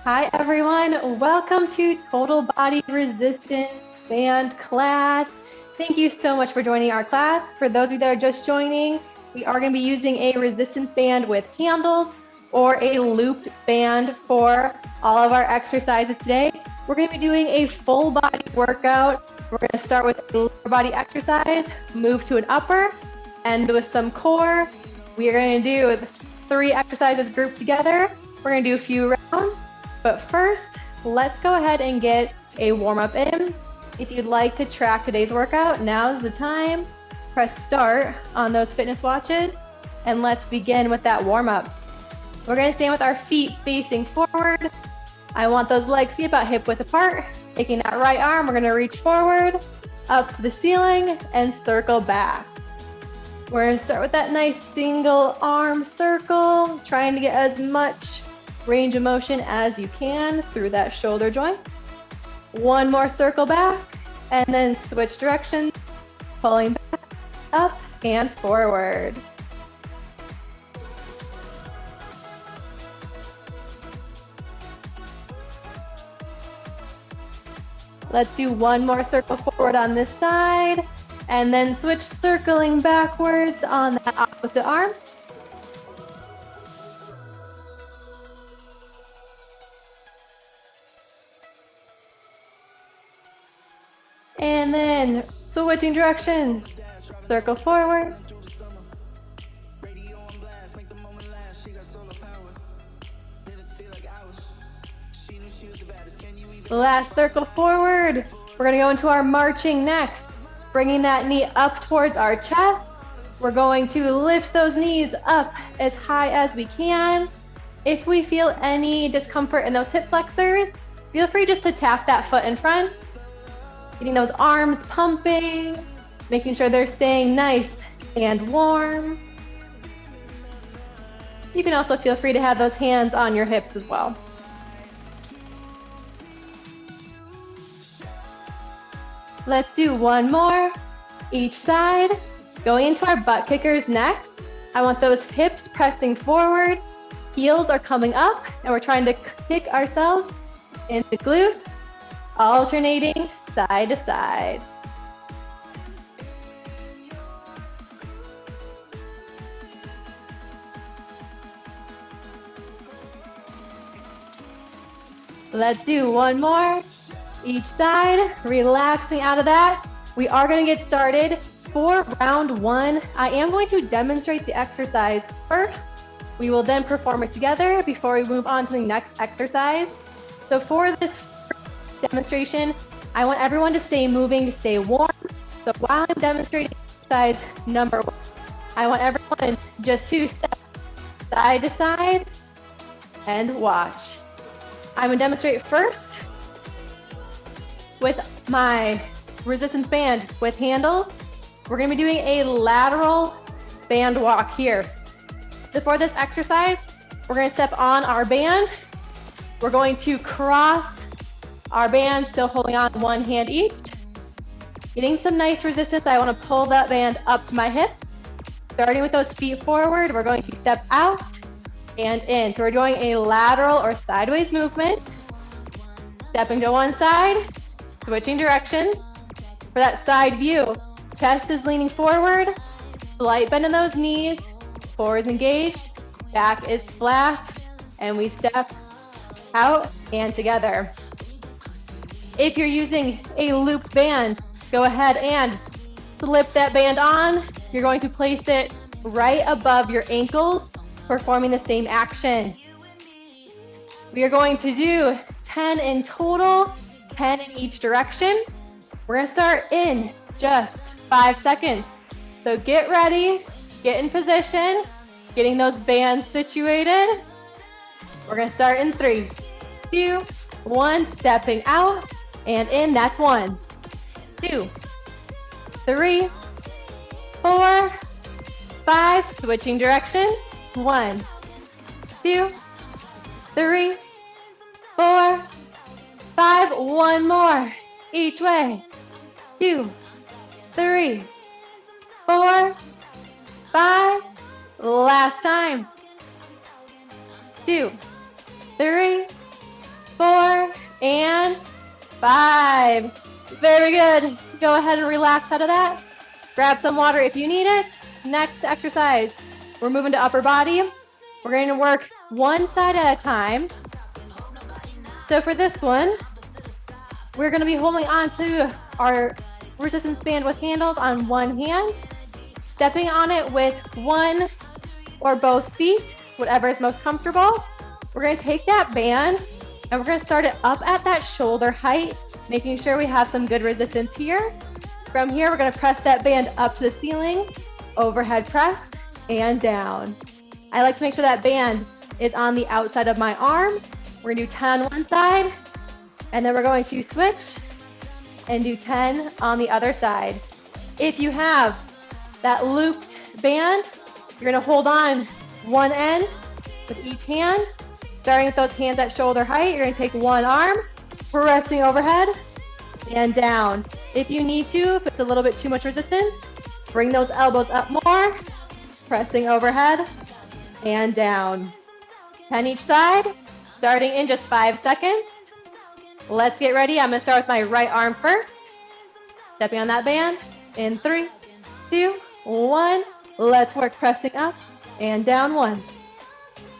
Hi everyone, welcome to Total Body Resistance Band class. Thank you so much for joining our class. For those of you that are just joining, we are going to be using a resistance band with handles or a looped band for all of our exercises today. We're going to be doing a full body workout. We're going to start with a lower body exercise, move to an upper, end with some core. We are going to do 3 exercises grouped together. We're going to do a few rounds. But first, let's go ahead and get a warm-up in. If you'd like to track today's workout, now's the time. Press start on those fitness watches, and let's begin with that warm-up. We're gonna stand with our feet facing forward. I want those legs to be about hip width apart. Taking that right arm, we're gonna reach forward, up to the ceiling, and circle back. We're gonna start with that nice single arm circle, trying to get as much range of motion as you can through that shoulder joint. One more circle back, and then switch directions, pulling back, up, and forward. Let's do one more circle forward on this side, and then switch circling backwards on that opposite arm. And then switching direction, circle forward. Last circle forward. We're gonna go into our marching next, bringing that knee up towards our chest. We're going to lift those knees up as high as we can. If we feel any discomfort in those hip flexors, feel free just to tap that foot in front. Getting those arms pumping, making sure they're staying nice and warm. You can also feel free to have those hands on your hips as well. Let's do one more, each side. Going into our butt kickers next. I want those hips pressing forward, heels are coming up, and we're trying to kick ourselves into glute, alternating side to side. Let's do one more, each side, relaxing out of that. We are going to get started for round 1. I am going to demonstrate the exercise first. We will then perform it together before we move on to the next exercise. So for this demonstration, I want everyone to stay moving, to stay warm. So while I'm demonstrating exercise number 1, I want everyone just to step side to side and watch. I'm gonna demonstrate first with my resistance band with handles. We're gonna be doing a lateral band walk here. Before this exercise, we're gonna step on our band. We're going to cross our band, still holding on one hand each. Getting some nice resistance, I wanna pull that band up to my hips. Starting with those feet forward, we're going to step out and in. So we're doing a lateral or sideways movement. Stepping to one side, switching directions. For that side view, chest is leaning forward, slight bend in those knees, core is engaged, back is flat, and we step out and together. If you're using a loop band, go ahead and slip that band on. You're going to place it right above your ankles, performing the same action. We are going to do 10 in total, 10 in each direction. We're gonna start in just 5 seconds. So get ready, get in position, getting those bands situated. We're gonna start in 3, 2, 1, stepping out and in. That's 1, 2, 3, 4, 5, switching direction. 1, 2, 3, 4, 5, one more each way. 2, 3, 4, 5, last time. 2, 3, 5. Very good. Go ahead and relax out of that. Grab some water if you need it. Next exercise, we're moving to upper body. We're going to work one side at a time. So for this one, we're going to be holding on to our resistance band with handles on one hand, stepping on it with one or both feet, whatever is most comfortable. We're going to take that band and we're going to start it up at that shoulder height, making sure we have some good resistance here. From here, we're going to press that band up to the ceiling, overhead press, and down. I like to make sure that band is on the outside of my arm. We're going to do 10 on one side, and then we're going to switch and do 10 on the other side. If you have that looped band, you're going to hold on one end with each hand. Starting with those hands at shoulder height, you're going to take one arm, pressing overhead and down. If you need to, if it's a little bit too much resistance, bring those elbows up more, pressing overhead and down. 10 each side, starting in just 5 seconds. Let's get ready. I'm going to start with my right arm first. Stepping on that band in 3, 2, 1. Let's work pressing up and down. 1,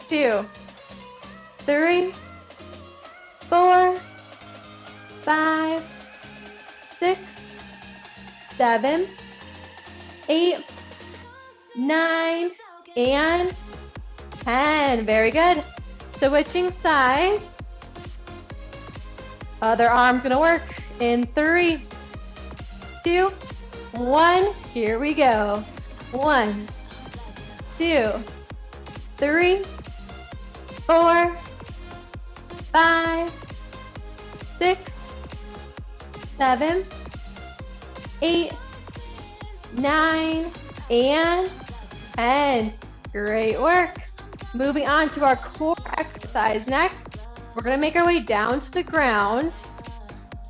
2, 3, 4, 5, 6, 7, 8, 9, and 10. Very good. Switching sides. Other arm's gonna work in 3, 2, 1. Here we go. 1, 2, 3, 4, 5, 6, 7, 8, 9, and 10. Great work. Moving on to our core exercise next. We're going to make our way down to the ground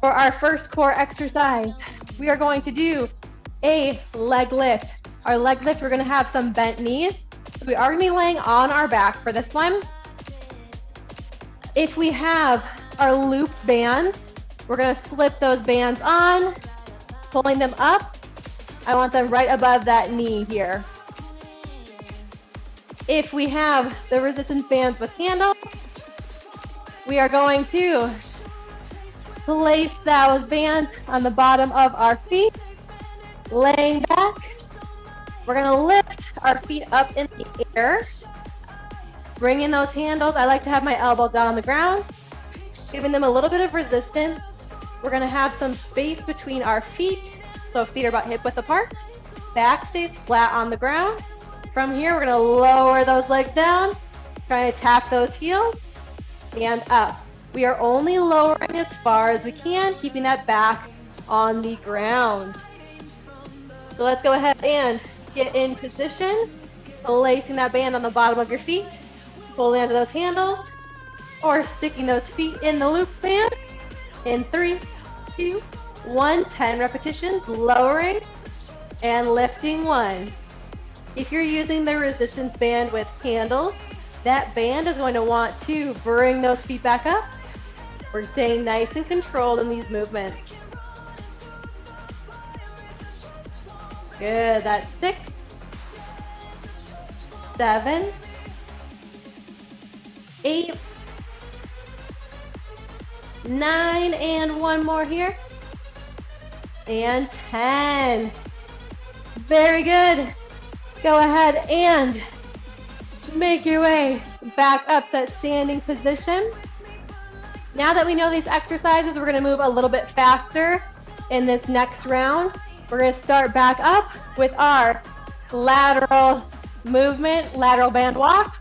for our first core exercise. We are going to do a leg lift. Our leg lift, we're going to have some bent knees. So we are going to be laying on our back for this one. If we have our looped bands, we're going to slip those bands on, pulling them up. I want them right above that knee here. If we have the resistance bands with handles, we are going to place those bands on the bottom of our feet, laying back. We're going to lift our feet up in the air, bring in those handles. I like to have my elbows down on the ground, giving them a little bit of resistance. We're going to have some space between our feet, so feet are about hip width apart. Back stays flat on the ground. From here, we're going to lower those legs down, try to tap those heels, and up. We are only lowering as far as we can, keeping that back on the ground. So let's go ahead and get in position, placing that band on the bottom of your feet, pull into those handles, or sticking those feet in the loop band. In 3, 2, 1, 10 repetitions, lowering and lifting 1. If you're using the resistance band with handles, that band is going to want to bring those feet back up. We're staying nice and controlled in these movements. Good, that's 6, 7, 8, 9, and one more here, and 10. Very good. Go ahead and make your way back up to that standing position. Now that we know these exercises, we're going to move a little bit faster in this next round. We're going to start back up with our lateral movement, lateral band walks.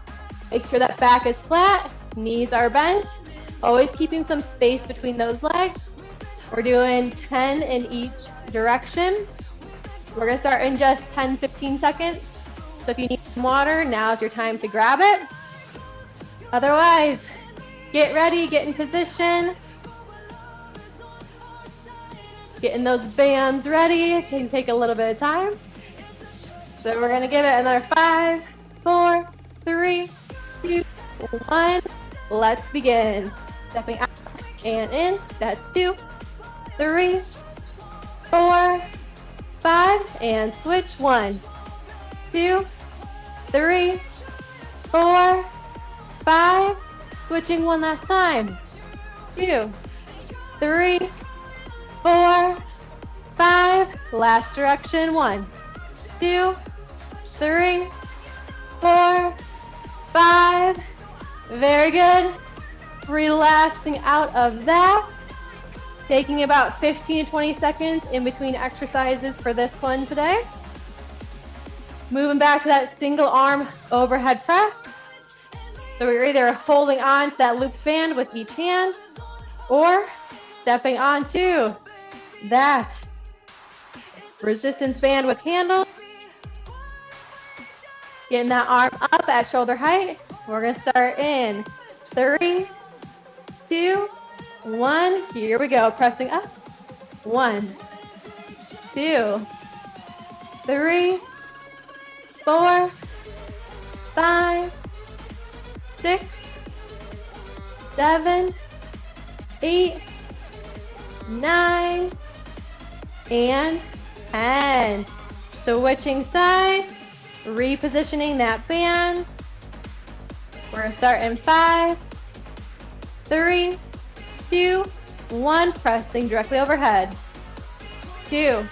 Make sure that back is flat, knees are bent, always keeping some space between those legs. We're doing 10 in each direction. We're going to start in just 10-15 seconds. So if you need some water, now's your time to grab it. Otherwise, get ready, get in position. Getting those bands ready. It can take a little bit of time. So we're going to give it another 5, 4, 3, 2, 1. Let's begin. Stepping out and in. That's 2, 3, 4, 5, and switch. 1, 2, 3, 4, 5. Switching one last time. 2, 3, 4, 5. Last direction. 1, 2, 3, 4, 5. Very good. Relaxing out of that. Taking about 15 to 20 seconds in between exercises for this one today. Moving back to that single arm overhead press. So we're either holding on to that looped band with each hand or stepping onto that resistance band with handle. Getting that arm up at shoulder height. We're going to start in 3, 2, 1. Here we go. Pressing up. 1, 2, 3, 4, 5, 6, 7, 8, 9, and 10. Switching sides, repositioning that band. We're going to start in 5, 3, 2, 1. Pressing directly overhead. 2,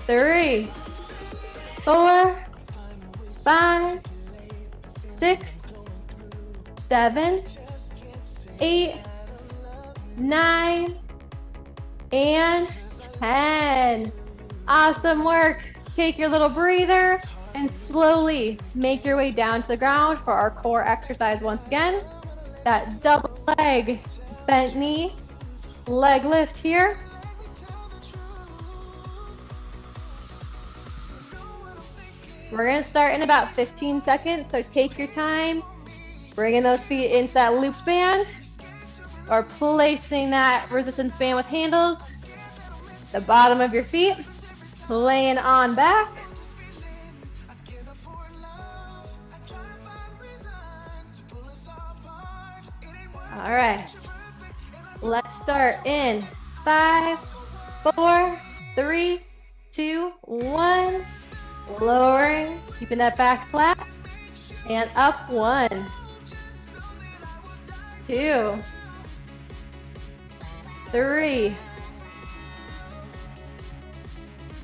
3, 4, 5, 6, 7, 8, 9, and 10. Awesome work. Take your little breather and slowly make your way down to the ground for our core exercise once again. That double leg, bent knee, leg lift here. We're going to start in about 15 seconds, so take your time. Bringing those feet into that looped band or placing that resistance band with handles. The bottom of your feet, laying on back. All right, let's start in 5, 4, 3, 2, 1. Lowering, keeping that back flat, and up. 1, 2, 3,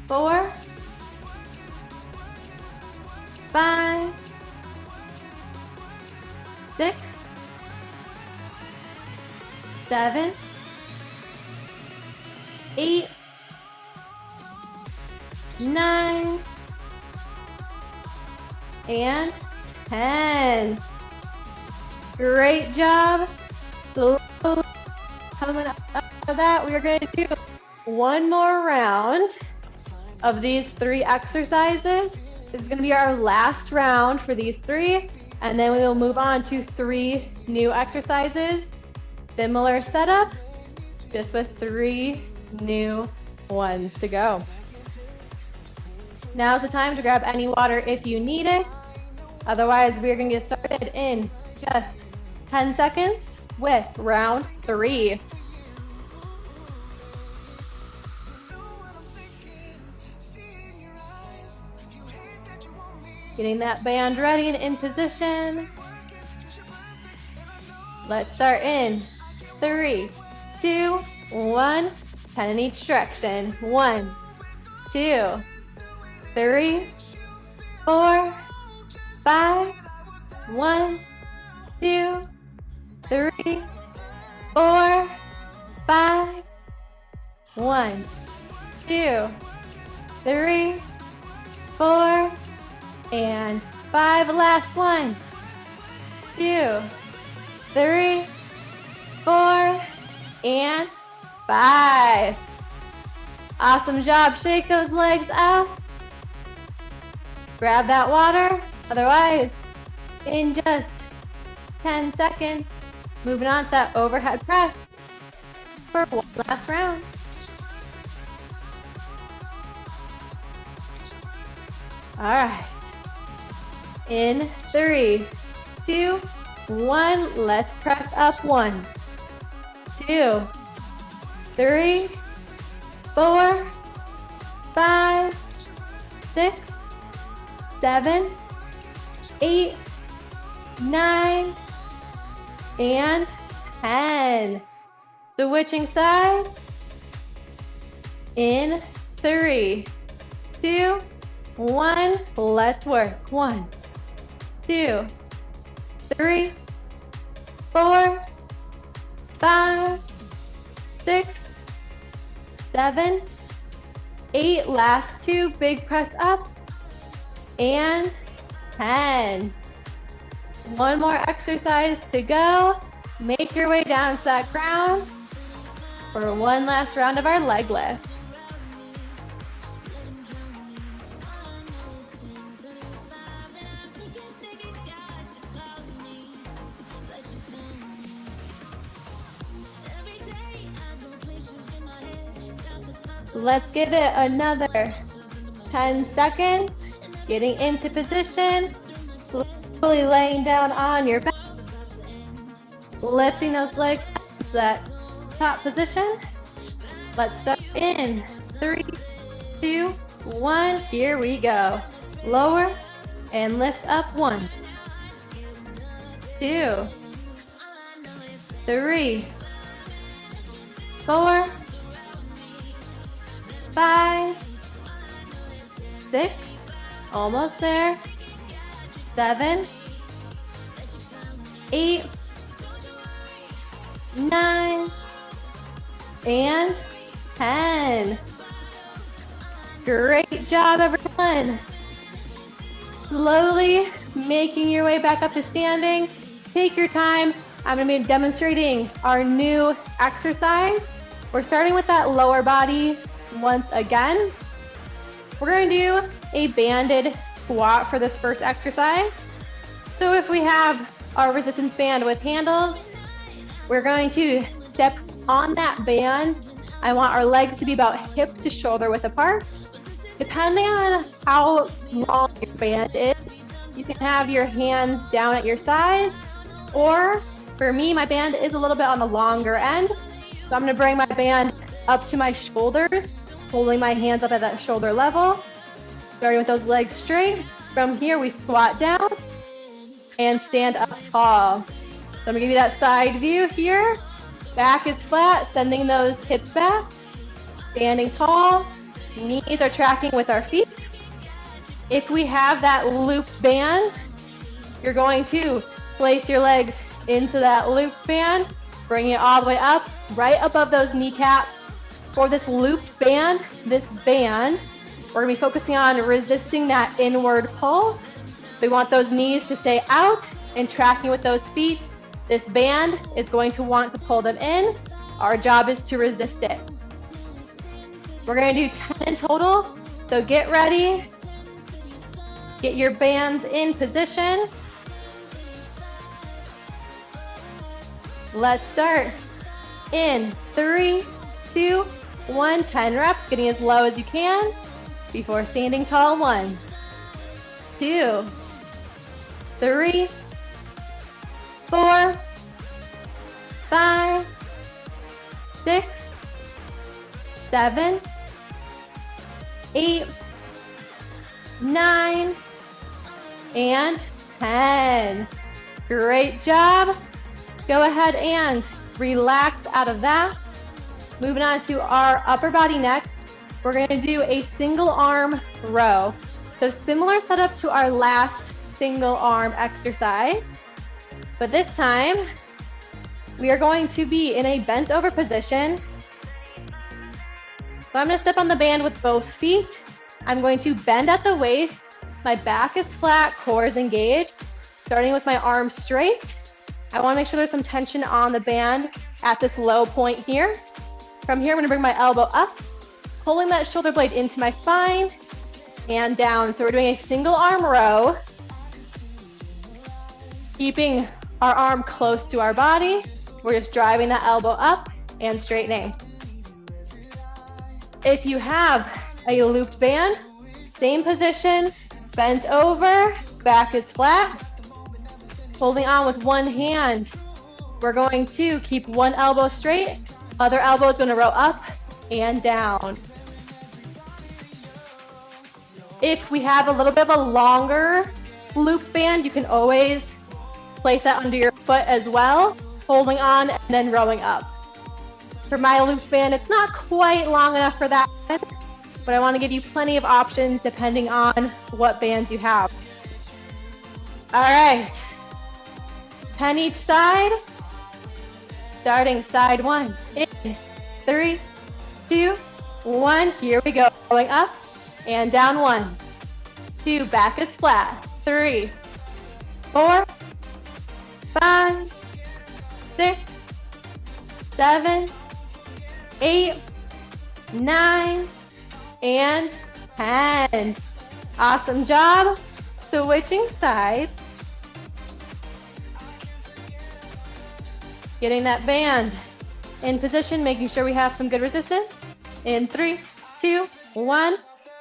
4, 5, 6, 7, 8, 9, and 10. Great job. Slowly coming up of that, we are going to do one more round of these 3 exercises. This is going to be our last round for these 3, and then we will move on to 3 new exercises. Similar setup, just with 3 new ones to go. Now's the time to grab any water if you need it. Otherwise, we're going to get started in just 10 seconds with round 3. Getting that band ready and in position. Let's start in 3, 2, 1. 10 in each direction. 1, 2, 3, 4, 5. 1, 2, 3, 4, 5. 1, 2, 3, 4, and 5. Last one. 2, 3, 4, and 5. Awesome job. Shake those legs out. Grab that water. Otherwise, in just 10 seconds, moving on to that overhead press for one last round. All right. In 3, 2, 1. Let's press up. 1, 2, 3, 4, 5, 6, 7, 8, 9, and 10. Switching sides in 3, 2, 1. Let's work. 1, 2, 3, 4, 5, 6, 7, 8. Last 2. Big press up. And 10. One more exercise to go. Make your way down to that ground for one last round of our leg lift. Let's give it another 10 seconds. Getting into position, slowly laying down on your back, lifting those legs up to that top position. Let's start in 3, 2, 1. Here we go. Lower and lift up. 1, 2, 3, 4, 5, 6, almost there, 7, 8, 9, and 10. Great job, everyone. Slowly making your way back up to standing. Take your time. I'm going to be demonstrating our new exercise. We're starting with that lower body once again. We're going to do a banded squat for this first exercise. So if we have our resistance band with handles, we're going to step on that band. I want our legs to be about hip to shoulder width apart. Depending on how long your band is, you can have your hands down at your sides, or for me, my band is a little bit on the longer end. So I'm going to bring my band up to my shoulders, holding my hands up at that shoulder level, starting with those legs straight. From here, we squat down and stand up tall. So I'm going to give you that side view here. Back is flat, sending those hips back, standing tall. Knees are tracking with our feet. If we have that looped band, you're going to place your legs into that looped band, bring it all the way up, right above those kneecaps. For this looped band, we're going to be focusing on resisting that inward pull. We want those knees to stay out and tracking with those feet. This band is going to want to pull them in. Our job is to resist it. We're going to do 10 in total, so get ready. Get your bands in position. Let's start in 3, 2, 1, 10 reps, getting as low as you can before standing tall. 1, 2, 3, 4, 5, 6, 7, 8, 9, and 10. Great job. Go ahead and relax out of that. Moving on to our upper body next, we're going to do a single arm row. So similar setup to our last single arm exercise, but this time we are going to be in a bent over position. So I'm going to step on the band with both feet. I'm going to bend at the waist. My back is flat, core is engaged. Starting with my arms straight. I want to make sure there's some tension on the band at this low point here. From here, I'm going to bring my elbow up, pulling that shoulder blade into my spine and down. So we're doing a single arm row, keeping our arm close to our body. We're just driving that elbow up and straightening. If you have a looped band, same position, bent over, back is flat. Holding on with one hand, we're going to keep one elbow straight, Other elbow is going to row up and down. If we have a little bit of a longer loop band, you can always place that under your foot as well, holding on and then rowing up. For my loop band, it's not quite long enough for that one, but I want to give you plenty of options depending on what bands you have. All right, 10 each side. Starting side one. In 3, 2, 1. Here we go. Going up and down 1, 2. Back is flat. 3, 4, 5, 6, 7, 8, 9, and 10. Awesome job. Switching sides. Getting that band in position, making sure we have some good resistance. In 3, 2, 1.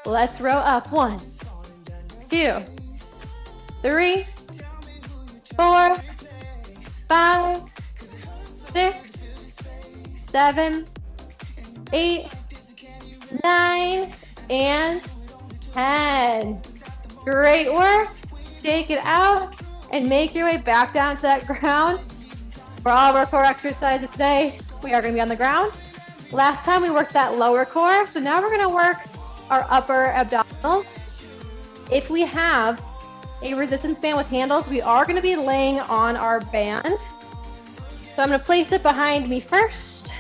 Let's row up. 1, 2, 3, 4, 5, 6, 7, 8, 9, and 10. Great work. Shake it out and make your way back down to that ground. For all of our core exercises today, we are going to be on the ground. Last time we worked that lower core, so now we're going to work our upper abdominals. If we have a resistance band with handles, we are going to be laying on our band. So I'm going to place it behind me first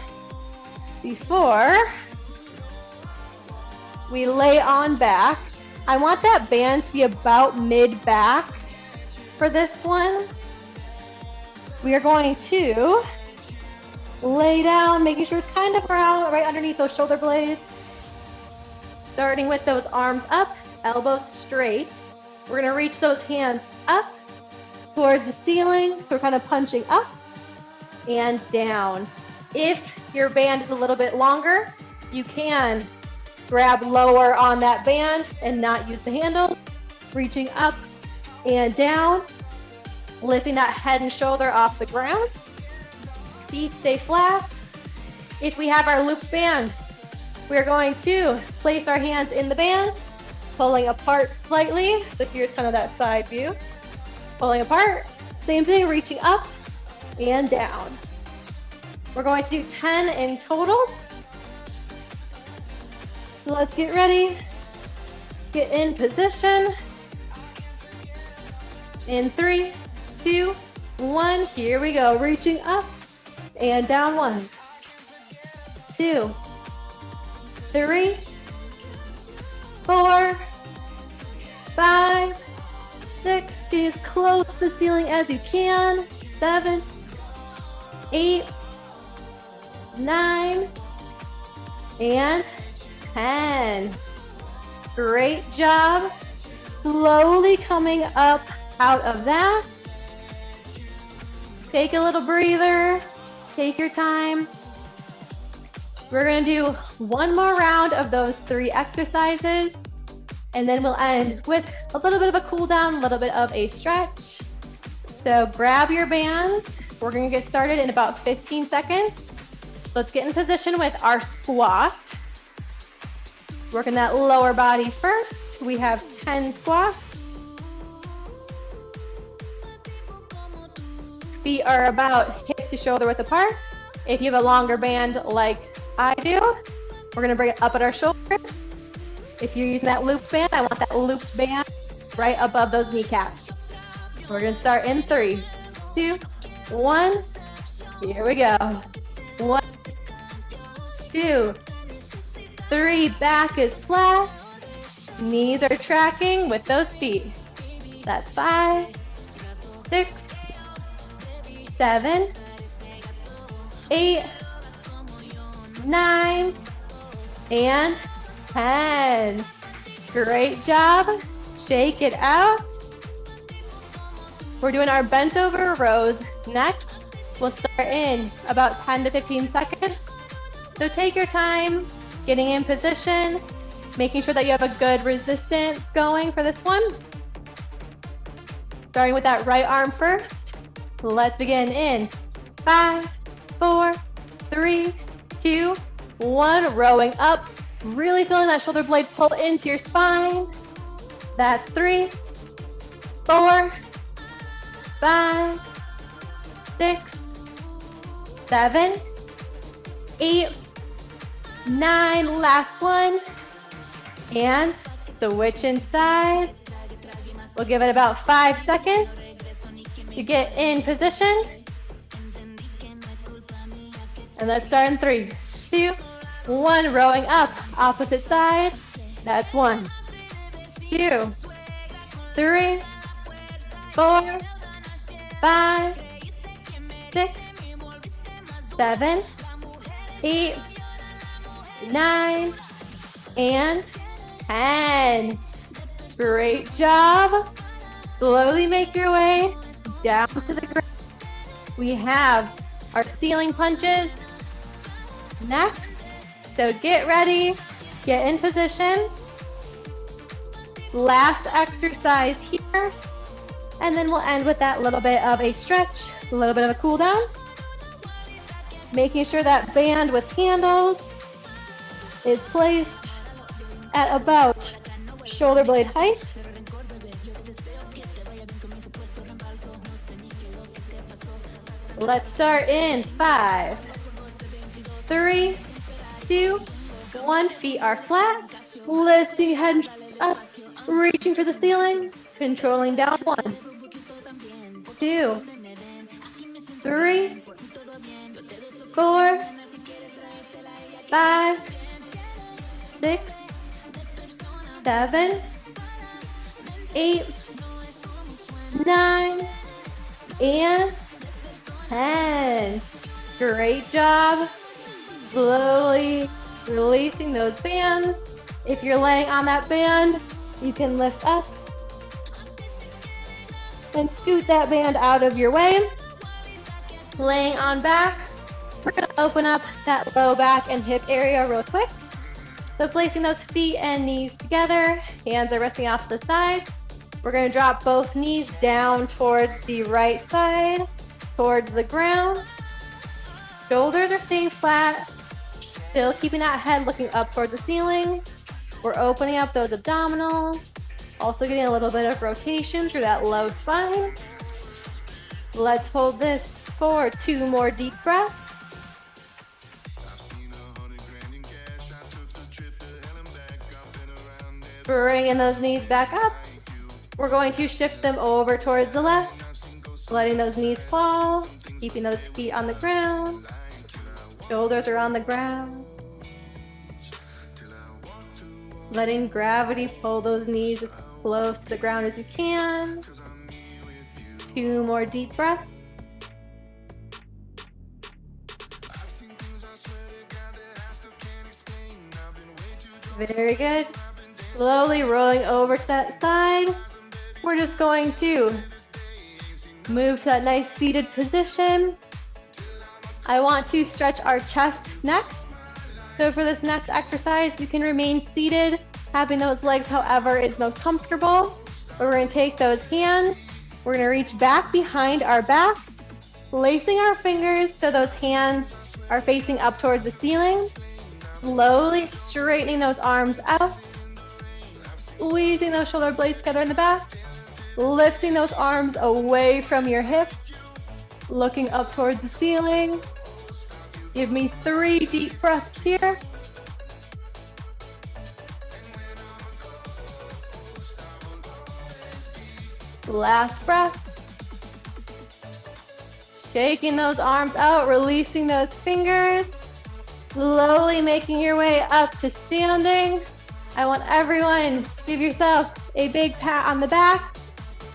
before we lay on back. I want that band to be about mid-back for this one. We are going to lay down, making sure it's kind of around right underneath those shoulder blades. Starting with those arms up, elbows straight. We're going to reach those hands up towards the ceiling. So we're kind of punching up and down. If your band is a little bit longer, you can grab lower on that band and not use the handles. Reaching up and down. Lifting that head and shoulder off the ground. Feet stay flat. If we have our loop band, we're going to place our hands in the band, pulling apart slightly. So here's kind of that side view. Pulling apart. Same thing, reaching up and down. We're going to do 10 in total. So let's get ready. Get in position. In 3, 2, 1. Here we go. Reaching up and down. 1, 2, 3, 4, 5, 6. Get as close to the ceiling as you can. 7, 8, 9, and 10. Great job. Slowly coming up out of that. Take a little breather. Take your time. We're going to do one more round of those 3 exercises, and then we'll end with a little bit of a cool down, a little bit of a stretch. So grab your bands. We're going to get started in about 15 seconds. Let's get in position with our squat. Working that lower body first. We have 10 squats. Feet are about hip to shoulder width apart. If you have a longer band like I do, we're going to bring it up at our shoulders. If you're using that loop band, I want that looped band right above those kneecaps. We're going to start in 3, 2, 1. Here we go. 1, 2, 3. Back is flat. Knees are tracking with those feet. That's 5, 6, 7, 8, 9, and 10. Great job. Shake it out. We're doing our bent over rows next. We'll start in about 10 to 15 seconds. So take your time getting in position, making sure that you have a good resistance going for this one. Starting with that right arm first. Let's begin in 5, 4, 3, 2, 1. Rowing up. Really feeling that shoulder blade pull into your spine. That's 3, 4, 5, 6, 7, 8, 9. Last one. And switch inside. We'll give it about 5 seconds to get in position. And let's start in 3, 2, 1. Rowing up, opposite side. That's 1, 2, 3, 4, 5, 6, 7, 8, 9, and 10. Great job. Slowly make your way down to the ground. We have our ceiling punches next. So get ready, get in position. Last exercise here. And then we'll end with that little bit of a stretch, a little bit of a cool down. Making sure that band with handles is placed at about shoulder blade height. Let's start in 5, 3, 2, 1. Feet are flat. Lifting head and shoulders up. Reaching for the ceiling. Controlling down. 1, 2, 3, 4, 5, 6, 7, 8, 9, and 10. Great job. Slowly releasing those bands. If you're laying on that band, you can lift up and scoot that band out of your way. Laying on back, we're going to open up that low back and hip area real quick. So placing those feet and knees together, hands are resting off the sides. We're going to drop both knees down towards the right side, towards the ground. Shoulders are staying flat, still keeping that head looking up towards the ceiling. We're opening up those abdominals, also getting a little bit of rotation through that low spine. Let's hold this for 2 more deep breaths. Bringing those knees back up. We're going to shift them over towards the left, letting those knees fall, keeping those feet on the ground. Shoulders are on the ground. Letting gravity pull those knees as close to the ground as you can. 2 more deep breaths. Very good. Slowly rolling over to that side. We're just going to move to that nice seated position. I want to stretch our chest next. So for this next exercise, you can remain seated, having those legs however is most comfortable. We're going to take those hands. We're going to reach back behind our back, placing our fingers so those hands are facing up towards the ceiling. Slowly straightening those arms out. Squeezing those shoulder blades together in the back. Lifting those arms away from your hips. Looking up towards the ceiling. Give me 3 deep breaths here. Last breath. Shaking those arms out, releasing those fingers. Slowly making your way up to standing. I want everyone to give yourself a big pat on the back.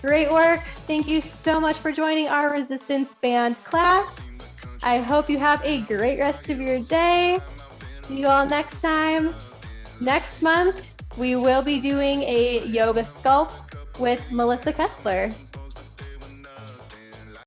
Great work. Thank you so much for joining our resistance band class. I hope you have a great rest of your day. See you all next time. Next month, we will be doing a yoga sculpt with Melissa Kessler.